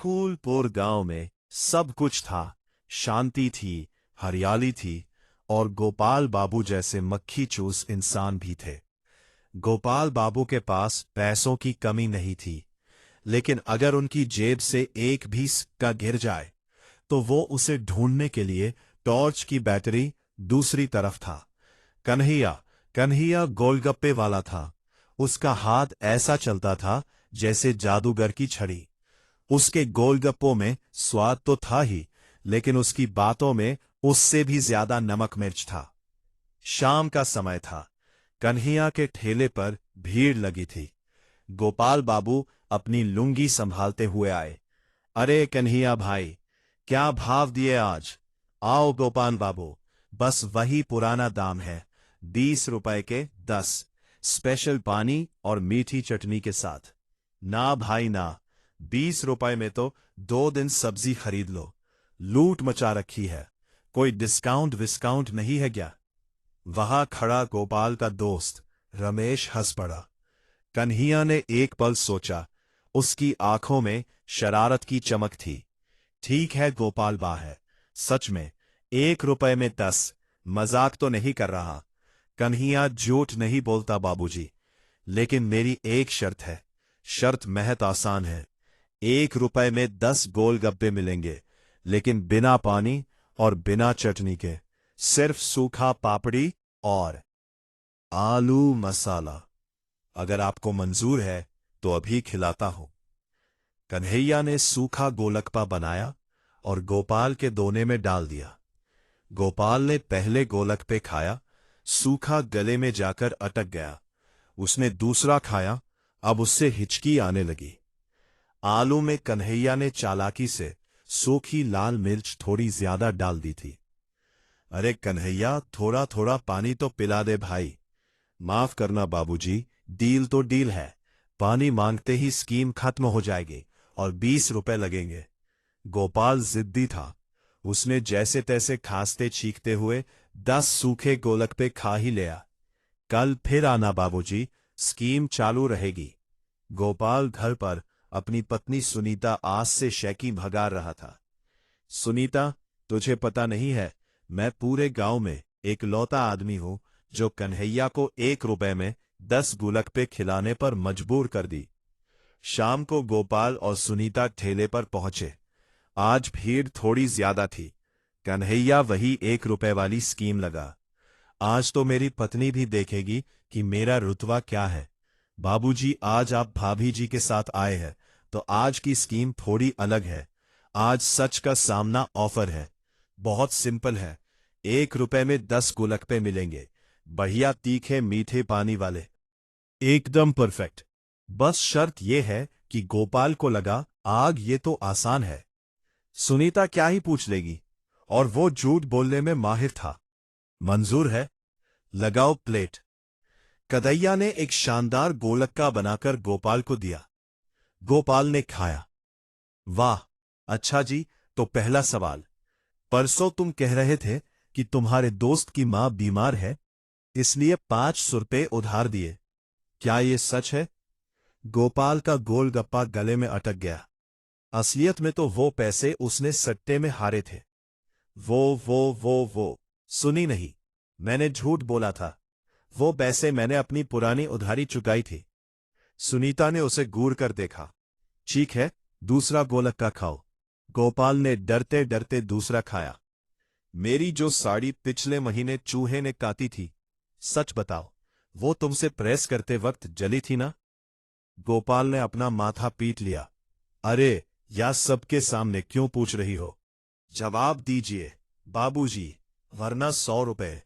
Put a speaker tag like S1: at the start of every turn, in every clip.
S1: फूलपुर गांव में सब कुछ था। शांति थी, हरियाली थी और गोपाल बाबू जैसे मक्खी चूस इंसान भी थे। गोपाल बाबू के पास पैसों की कमी नहीं थी, लेकिन अगर उनकी जेब से एक भी सिक्का गिर जाए तो वो उसे ढूंढने के लिए टॉर्च की बैटरी दूसरी तरफ था। कन्हैया कन्हैया गोलगप्पे वाला था। उसका हाथ ऐसा चलता था जैसे जादूगर की छड़ी। उसके गोलगप्पों में स्वाद तो था ही, लेकिन उसकी बातों में उससे भी ज्यादा नमक मिर्च था। शाम का समय था। कन्हैया के ठेले पर भीड़ लगी थी। गोपाल बाबू अपनी लुंगी संभालते हुए आए। अरे कन्हैया भाई, क्या भाव दिए आज? आओ गोपाल बाबू, बस वही पुराना दाम है, 20 रुपए के 10, स्पेशल पानी और मीठी चटनी के साथ। ना भाई ना, 20 रुपए में तो 2 दिन सब्जी खरीद लो। लूट मचा रखी है, कोई डिस्काउंट विस्काउंट नहीं है क्या? वहां खड़ा गोपाल का दोस्त रमेश हंस पड़ा। कन्हैया ने एक पल सोचा। उसकी आंखों में शरारत की चमक थी। ठीक है गोपाल बा है, सच में 1 रुपए में 10, मजाक तो नहीं कर रहा। कन्हैया झूठ नहीं बोलता बाबूजी, लेकिन मेरी एक शर्त है। शर्त महज आसान है। 1 रुपए में 10 गोलगप्पे मिलेंगे, लेकिन बिना पानी और बिना चटनी के, सिर्फ सूखा पापड़ी और आलू मसाला। अगर आपको मंजूर है तो अभी खिलाता हूं। कन्हैया ने सूखा गोलगप्पा बनाया और गोपाल के दोने में डाल दिया। गोपाल ने पहले गोलगप्पे खाया, सूखा गले में जाकर अटक गया। उसने दूसरा खाया, अब उससे हिचकी आने लगी। आलू में कन्हैया ने चालाकी से सूखी लाल मिर्च थोड़ी ज्यादा डाल दी थी। अरे कन्हैया, थोड़ा थोड़ा पानी तो पिला दे भाई। माफ करना बाबूजी, डील तो डील है। पानी मांगते ही स्कीम खत्म हो जाएगी और 20 रुपए लगेंगे। गोपाल जिद्दी था। उसने जैसे तैसे खांसते चीखते हुए 10 सूखे गोलगप्पे खा ही लिया। कल फिर आना बाबूजी, स्कीम चालू रहेगी। गोपाल घर पर अपनी पत्नी सुनीता आस से शैकी भगा रहा था। सुनीता, तुझे पता नहीं है, मैं पूरे गांव में एकलौता आदमी हूं जो कन्हैया को 1 रुपए में 10 गोलगप्पे खिलाने पर मजबूर कर दी। शाम को गोपाल और सुनीता ठेले पर पहुंचे। आज भीड़ थोड़ी ज्यादा थी। कन्हैया वही 1 रुपए वाली स्कीम लगा। आज तो मेरी पत्नी भी देखेगी कि मेरा रुतबा क्या है। बाबूजी, आज आप भाभी जी के साथ आए हैं, तो आज की स्कीम थोड़ी अलग है। आज सच का सामना ऑफर है। बहुत सिंपल है। 1 रुपए में 10 गोलगप्पे मिलेंगे, बढ़िया तीखे मीठे पानी वाले, एकदम परफेक्ट। बस शर्त यह है कि गोपाल को लगा आग ये तो आसान है। सुनीता क्या ही पूछ लेगी, और वो झूठ बोलने में माहिर था। मंजूर है, लगाओ प्लेट। कन्हैया ने एक शानदार गोलक्का बनाकर गोपाल को दिया। गोपाल ने खाया। वाह, अच्छा जी, तो पहला सवाल। परसों तुम कह रहे थे कि तुम्हारे दोस्त की मां बीमार है, इसलिए 500 रुपये उधार दिए। क्या ये सच है? गोपाल का गोलगप्पा गले में अटक गया। असलियत में तो वो पैसे उसने सट्टे में हारे थे। वो सुनी नहीं, मैंने झूठ बोला था। वो पैसे मैंने अपनी पुरानी उधारी चुकाई थी। सुनीता ने उसे घूर कर देखा। ठीक है, दूसरा गोलक्का खाओ। गोपाल ने डरते डरते दूसरा खाया। मेरी जो साड़ी पिछले महीने चूहे ने काटी थी, सच बताओ, वो तुमसे प्रेस करते वक्त जली थी ना? गोपाल ने अपना माथा पीट लिया। अरे, या सबके सामने क्यों पूछ रही हो? जवाब दीजिए बाबूजी, वरना 100 रुपए।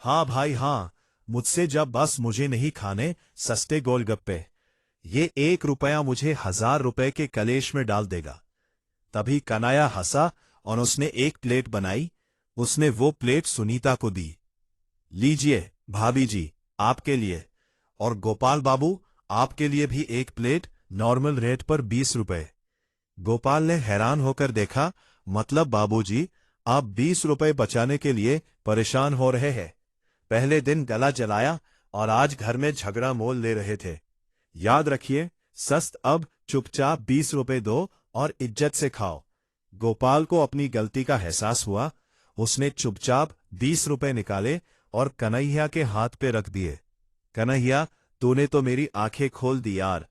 S1: हाँ भाई हाँ, मुझसे जब बस मुझे नहीं खाने सस्ते गोलगप्पे। ये 1 रुपया मुझे 1000 रुपए के कलेश में डाल देगा। तभी कन्हैया हंसा और उसने एक प्लेट बनाई। उसने वो प्लेट सुनीता को दी। लीजिए भाभी जी, आपके लिए। और गोपाल बाबू, आपके लिए भी एक प्लेट, नॉर्मल रेट पर 20 रुपए। गोपाल ने हैरान होकर देखा, मतलब बाबूजी, आप 20 रुपए बचाने के लिए परेशान हो रहे हैं? पहले दिन गला जलाया और आज घर में झगड़ा मोल ले रहे थे। याद रखिए, सस्त अब चुपचाप 20 रुपए दो और इज्जत से खाओ। गोपाल को अपनी गलती का एहसास हुआ। उसने चुपचाप 20 रुपए निकाले और कन्हैया के हाथ पे रख दिए। कन्हैया, तूने तो मेरी आंखें खोल दी यार,